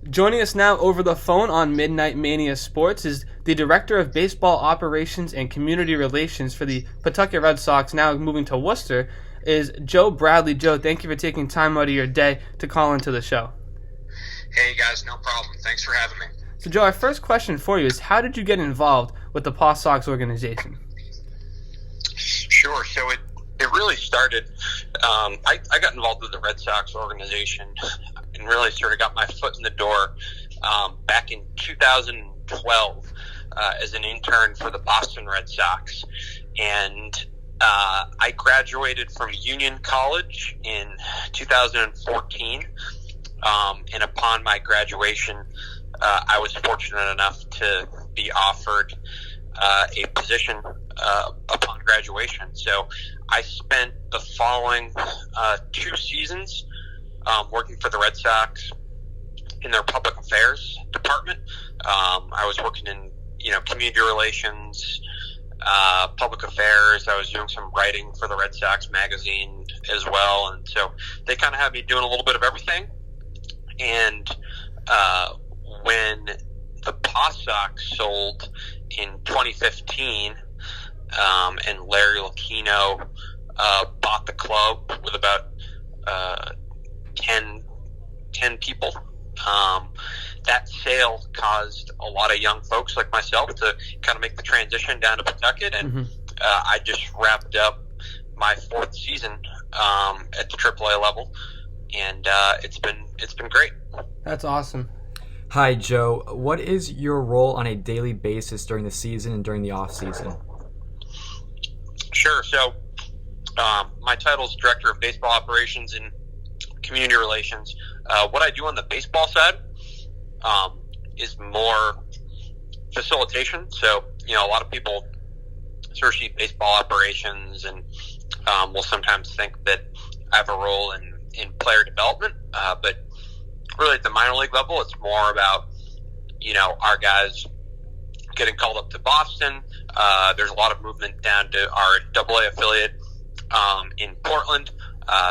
Joining us now over the phone on Midnight Mania Sports is the Director of Baseball Operations and Community Relations for the Pawtucket Red Sox, now moving to Worcester, is Joe Bradlee. Joe, thank you for taking time out of your day to call into the show. Hey guys, no problem. Thanks for having me. So Joe, our first question for you is, how did you get involved with the Paw Sox organization? Sure. So it really started, I got involved with the Red Sox organization and really sort of got my foot in the door back in 2012 as an intern for the Boston Red Sox. And I graduated from Union College in 2014. And upon my graduation, I was fortunate enough to be offered a position upon graduation. So I spent the following 2 seasons working for the Red Sox in their public affairs department. I was working in, community relations, public affairs. I was doing some writing for the Red Sox magazine as well. And so they kind of had me doing a little bit of everything. And when the Paw Sox sold in 2015, and Larry Lucchino bought the club with about 10 people, that sale caused a lot of young folks like myself to kind of make the transition down to Pawtucket, and I just wrapped up my 4th season at the AAA level, and it's been great. That's awesome. Hi, Joe. What is your role on a daily basis during the season and during the off season? Sure. So my title is Director of Baseball Operations and Community Relations. What I do on the baseball side is more facilitation. So, a lot of people search baseball operations and will sometimes think that I have a role in player development, but really at the minor league level, it's more about, our guys getting called up to Boston. There's a lot of movement down to our AA affiliate in Portland.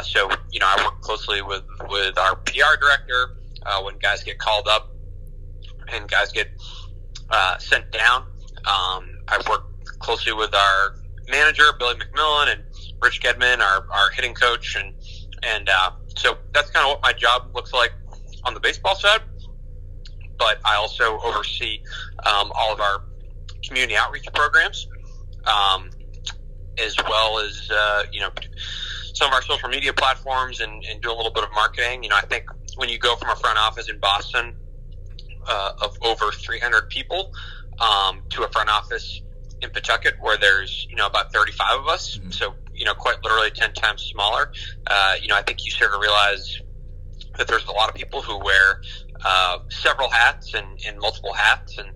So, I work closely with our PR director when guys get called up and guys get sent down. I work closely with our manager, Billy McMillan, and Rich Gedman, our hitting coach. And so that's kind of what my job looks like on the baseball side. But I also oversee all of our community outreach programs, as well as, some of our social media platforms and do a little bit of marketing. I think when you go from a front office in Boston of over 300 people to a front office in Pawtucket where there's, about 35 of us, so, quite literally 10 times smaller, I think you sort of realize that there's a lot of people who wear several hats and multiple hats. And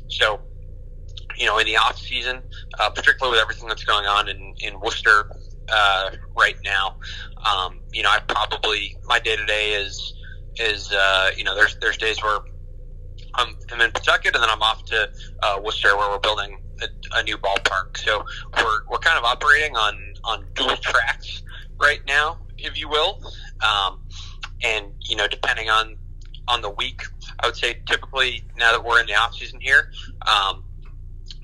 so, in the off season, particularly with everything that's going on in Worcester right now, I probably, my day-to-day is there's days where I'm in Pawtucket and then I'm off to Worcester where we're building a new ballpark. So we're kind of operating on dual tracks right now, if you will. And, depending on the week, I would say typically now that we're in the off season here,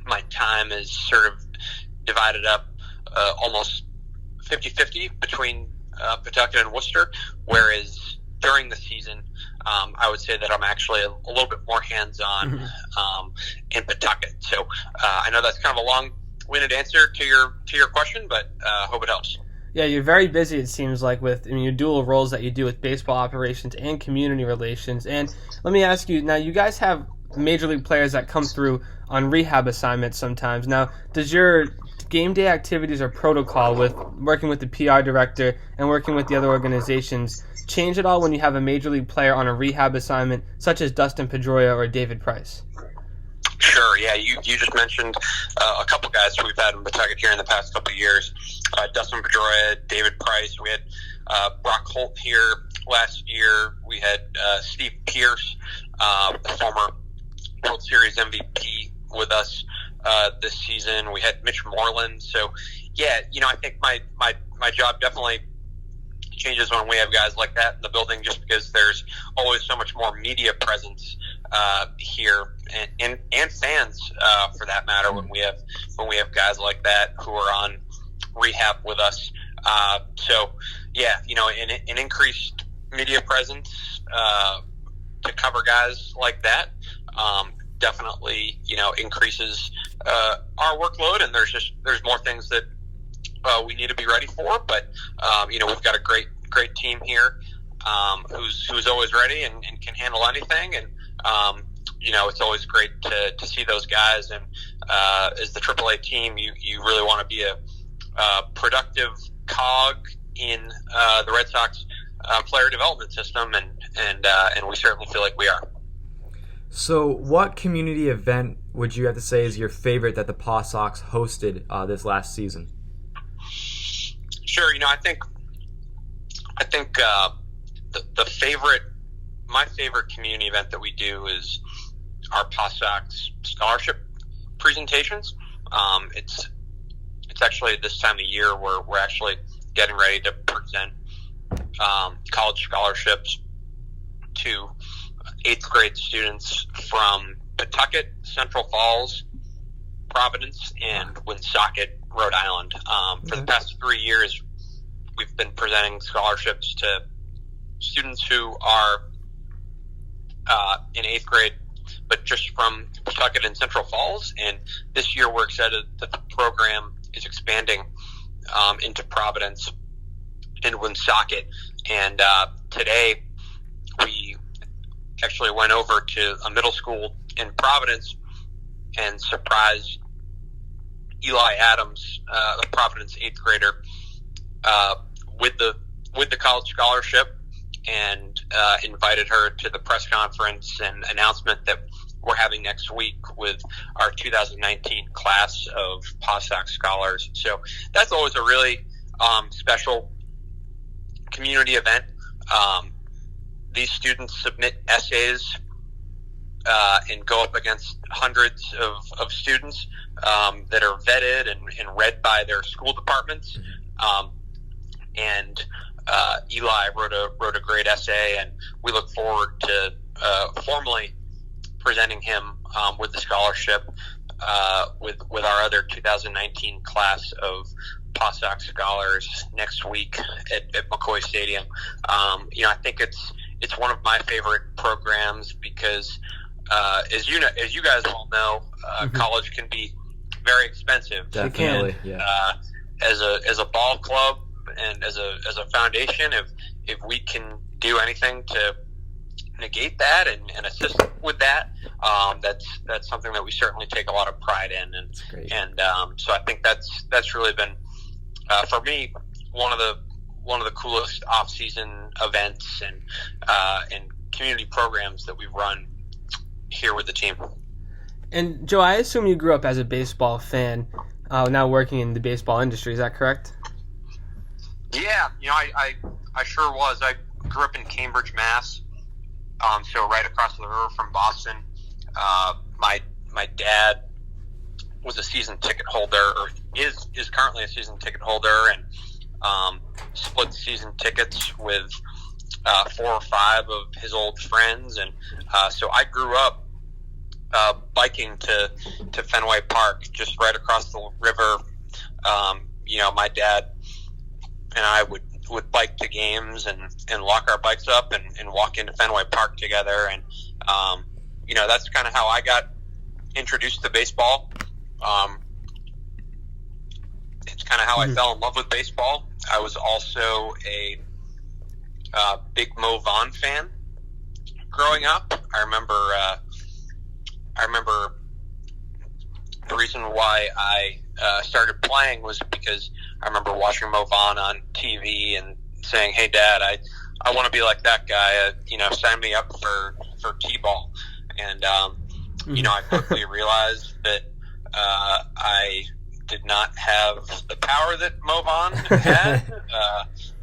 my time is sort of divided up almost 50-50 between Pawtucket and Worcester, whereas during the season, I would say that I'm actually a little bit more hands-on in Pawtucket. So I know that's kind of a long-winded answer to your question, but hope it helps. Yeah, you're very busy, it seems like, with your dual roles that you do with baseball operations and community relations. And let me ask you, now you guys have major league players that come through on rehab assignments sometimes. Now, does your game day activities or protocol with working with the PR director and working with the other organizations change at all when you have a major league player on a rehab assignment, such as Dustin Pedroia or David Price? Sure, yeah. You just mentioned a couple guys we've had in Pawtucket here in the past couple of years. Dustin Pedroia, David Price. We had Brock Holt here last year. We had Steve Pierce, the former World Series MVP, with us this season. We had Mitch Moreland. So, yeah, I think my job definitely changes when we have guys like that in the building, just because there's always so much more media presence here, and fans for that matter. When we have guys like that who are on rehab with us, so yeah, an increased media presence to cover guys like that definitely increases our workload, and there's more things that we need to be ready for. But we've got a great team here who's always ready and can handle anything, and it's always great to see those guys. And as the AAA team, you really want to be a productive cog in the Red Sox player development system, and we certainly feel like we are. So what community event would you have to say is your favorite that the Paw Sox hosted this last season? Sure. I think my favorite community event that we do is our Paw Sox scholarship presentations. It's actually this time of year where we're actually getting ready to present college scholarships to 8th grade students from Pawtucket, Central Falls, Providence, and Woonsocket, Rhode Island. For the past 3 years, we've been presenting scholarships to students who are in 8th grade, but just from Pawtucket and Central Falls. And this year, we're excited that the program is expanding into Providence and Woonsocket. And today, we actually went over to a middle school in Providence and surprised Eli Adams, a Providence 8th grader, with the college scholarship, and invited her to the press conference and announcement that we're having next week with our 2019 class of Paw Sox scholars. So that's always a really special community event. These students submit essays and go up against hundreds of students that are vetted and read by their school departments. And Eli wrote a great essay, and we look forward to formally presenting him with the scholarship with our other 2019 class of Paw Sox scholars next week at McCoy Stadium. I think it's one of my favorite programs because, as you guys all know, college can be very expensive. Definitely, and, yeah. As a ball club and as a foundation, if we can do anything to negate that and assist with that, that's something that we certainly take a lot of pride in. And so I think that's really been for me one of the coolest off-season events and community programs that we've run here with the team. And Joe, I assume you grew up as a baseball fan, now working in the baseball industry. Is that correct? Yeah, I sure was. I grew up in Cambridge, Mass. So right across the river from Boston. My dad was a season ticket holder, or is currently a season ticket holder, and split season tickets with 4 or 5 of his old friends, and so I grew up biking to Fenway Park, just right across the river. My dad and I would bike to games and lock our bikes up and walk into Fenway Park together, and that's kind of how I got introduced to baseball. It's kind of how I fell in love with baseball. I was also a big Mo Vaughn fan growing up. I remember the reason why I started playing was because I remember watching Mo Vaughn on TV and saying, "Hey, Dad, I want to be like that guy. Sign me up for T-ball." And I quickly realized that I did not have the power that Mo Vaughn had,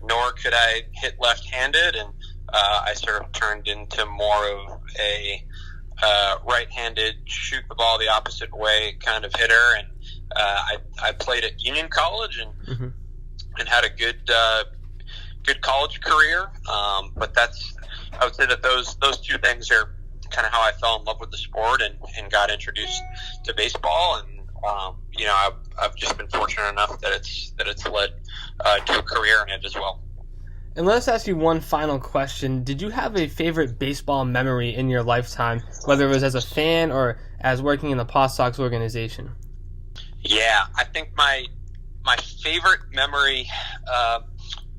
nor could I hit left-handed, and I sort of turned into more of a right-handed, shoot the ball the opposite way kind of hitter, and I played at Union College and had a good college career, but that's I would say that those two things are kind of how I fell in love with the sport and got introduced to baseball. And I've just been fortunate enough that it's led to a career in it as well. And let's ask you one final question. Did you have a favorite baseball memory in your lifetime, whether it was as a fan or as working in the Paw Sox organization? Yeah, I think my favorite memory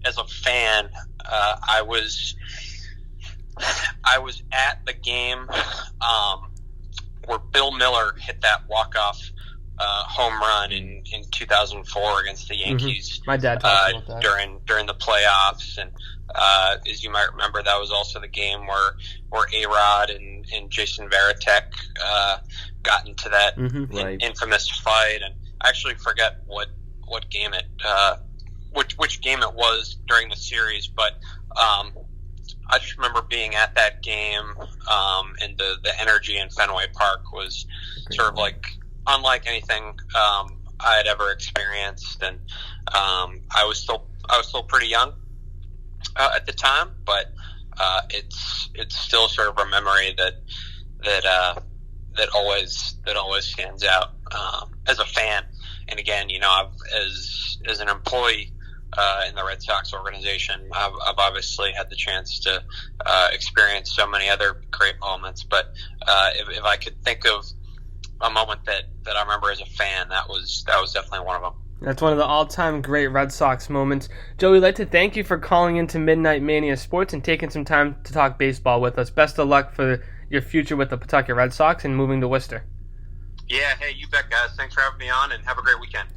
as a fan, I was at the game where Bill Miller hit that walk-off home run in 2004 against the Yankees. My dad talked about that. during the playoffs, and as you might remember, that was also the game where A-Rod and Jason Varitek got into that infamous fight. And I actually forget what game which game it was during the series, but I just remember being at that game, and the energy in Fenway Park was sort of like unlike anything I had ever experienced. And I was still pretty young at the time, but it's still sort of a memory that always stands out as a fan. And again, I've as an employee in the Red Sox organization, I've obviously had the chance to experience so many other great moments. But if I could think of a moment that I remember as a fan, that was definitely one of them. That's one of the all-time great Red Sox moments. Joe, we'd like to thank you for calling into Midnight Mania Sports and taking some time to talk baseball with us. Best of luck for your future with the Pawtucket Red Sox and moving to Worcester. Yeah, hey, you bet, guys. Thanks for having me on, and have a great weekend.